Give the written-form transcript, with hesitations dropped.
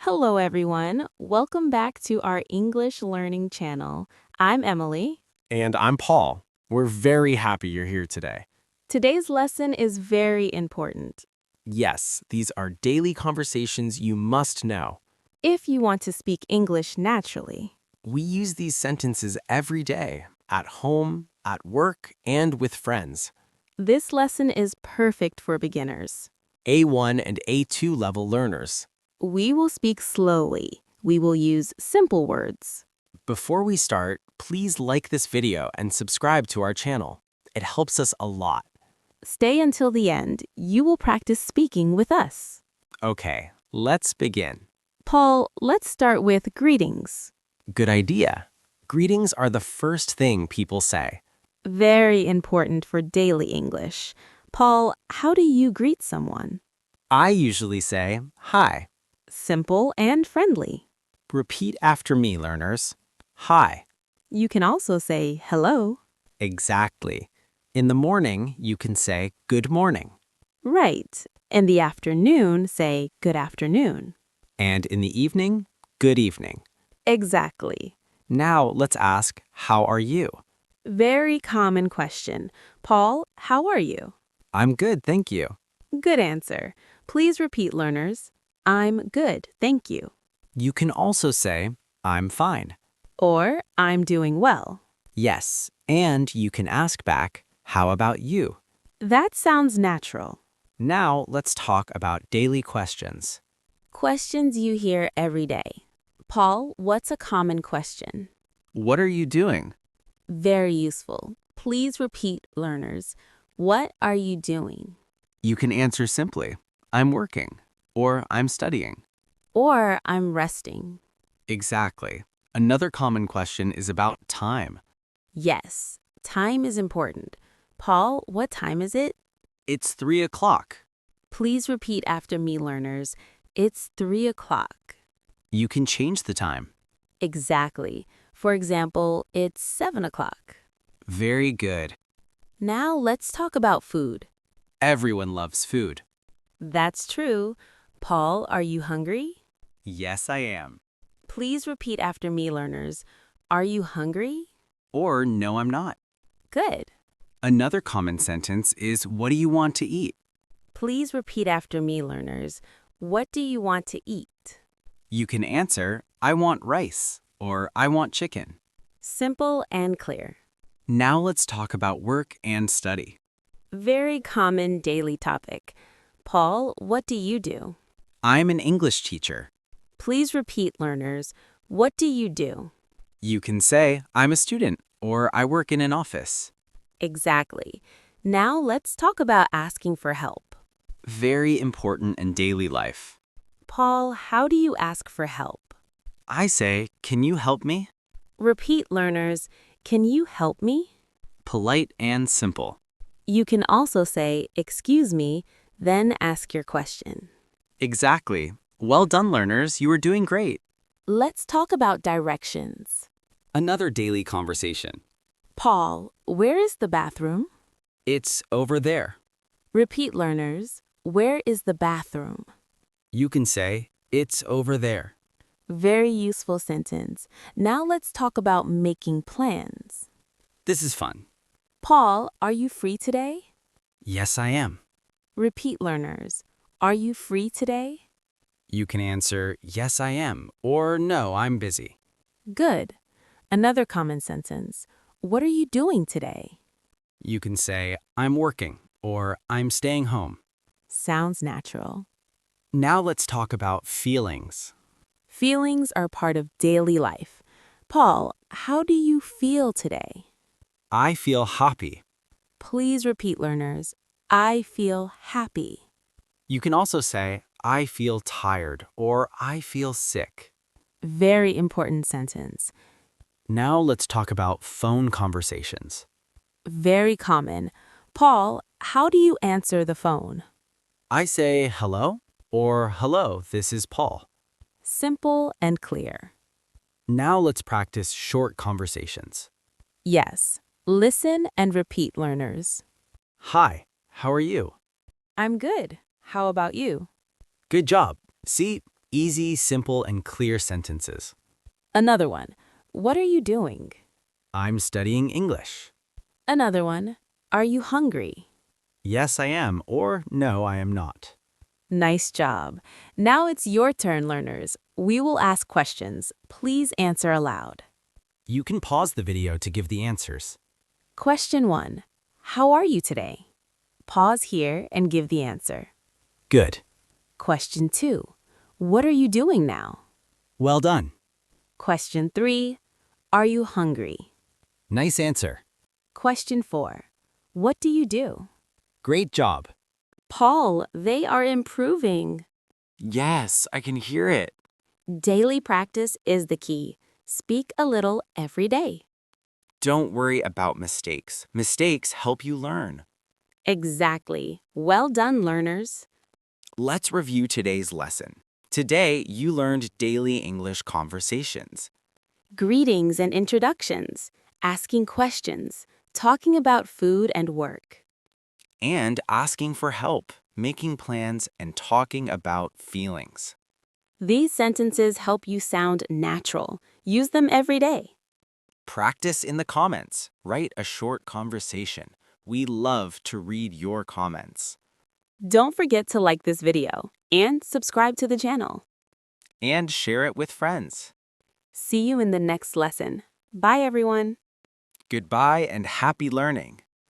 Hello, everyone. Welcome back to our English learning channel. I'm Emily. And I'm Paul. We're very happy you're here today. Today's lesson is very important. Yes, these are daily conversations you must know. If you want to speak English naturally, We use these sentences every day, at home, at work, and with friends. this lesson is perfect for beginners. A1 and A2 level learners. We will speak slowly. We will use simple words. Before we start, please like this video and subscribe to our channel. It helps us a lot. Stay until the end. You will practice speaking with us. Okay, let's begin. Paul, let's start with greetings. Good idea. Greetings are the first thing people say. Very important for daily English. Paul, how do you greet someone? I usually say, hi. Simple and friendly. Repeat after me, learners. Hi. You can also say hello. Exactly. In the morning, you can say good morning. Right. In the afternoon, say good afternoon. And in the evening, good evening. Exactly. Now let's ask, how are you? Very common question. Paul, how are you? I'm good, thank you. Good answer. Please repeat, learners. I'm good, thank you. You can also say, I'm fine. Or I'm doing well. Yes, and you can ask back, how about you? That sounds natural. Now let's talk about daily questions. Questions you hear every day. Paul, what's a common question? What are you doing? Very useful. Please repeat, learners. What are you doing? You can answer simply, I'm working, or I'm studying. Or I'm resting. Exactly. Another common question is about time. Yes, time is important. Paul, what time is it? It's 3 o'clock. Please repeat after me, learners. It's 3 o'clock. You can change the time. Exactly. For example, it's 7 o'clock. Very good. Now let's talk about food. Everyone loves food. That's true. Paul, are you hungry? Yes, I am. Please repeat after me, learners. Are you hungry? Or no, I'm not. Good. Another common sentence is, what do you want to eat? Please repeat after me, learners. What do you want to eat? You can answer, I want rice, or I want chicken. Simple and clear. Now let's talk about work and study. Very common daily topic. Paul, what do you do? I'm an English teacher. Please repeat, learners. What do you do? You can say, I'm a student, or I work in an office. Exactly. Now let's talk about asking for help. Very important in daily life. Paul, how do you ask for help? I say, can you help me? Repeat, learners. Can you help me? Polite and simple. You can also say, excuse me, then ask your question. Exactly. Well done, learners. You are doing great. Let's talk about directions. Another daily conversation. Paul, where is the bathroom? It's over there. Repeat, learners. Where is the bathroom? You can say, it's over there. Very useful sentence. Now let's talk about making plans. This is fun. Paul, are you free today? Yes, I am. Repeat, learners. Are you free today? You can answer, yes, I am, or no, I'm busy. Good. Another common sentence. What are you doing today? You can say, I'm working, or I'm staying home. Sounds natural. Now let's talk about feelings. Feelings are part of daily life. Paul, how do you feel today? I feel happy. Please repeat, learners. I feel happy. You can also say, I feel tired, or I feel sick. Very important sentence. Now let's talk about phone conversations. Very common. Paul, how do you answer the phone? I say, hello, or hello, this is Paul. Simple and clear. Now let's practice short conversations. Yes. Listen and repeat, learners. Hi, how are you? I'm good. How about you? Good job. See, Easy, simple, and clear sentences. Another one. What are you doing? I'm studying English. Another one. Are you hungry? Yes, I am, or no, I am not. Nice job. Now it's your turn, learners. We will ask questions. Please answer aloud. You can pause the video to give the answers. Question 1. How are you today? Pause here and give the answer. Good. Question 2. What are you doing now? Well done. Question 3. Are you hungry? Nice answer. Question 4. What do you do? Great job. Paul, they are improving. Yes, I can hear it. Daily practice is the key. Speak a little every day. Don't worry about mistakes. Mistakes help you learn. Exactly. Well done, learners. Let's review today's lesson. Today, you learned daily English conversations Greetings and introductions, asking questions, talking about food and work. and asking for help, making plans, and talking about feelings. These sentences help you sound natural. Use them every day. Practice in the comments. Write a short conversation. We love to read your comments. Don't forget to like this video and subscribe to the channel. And share it with friends. See you in the next lesson. Bye, everyone. Goodbye and happy learning.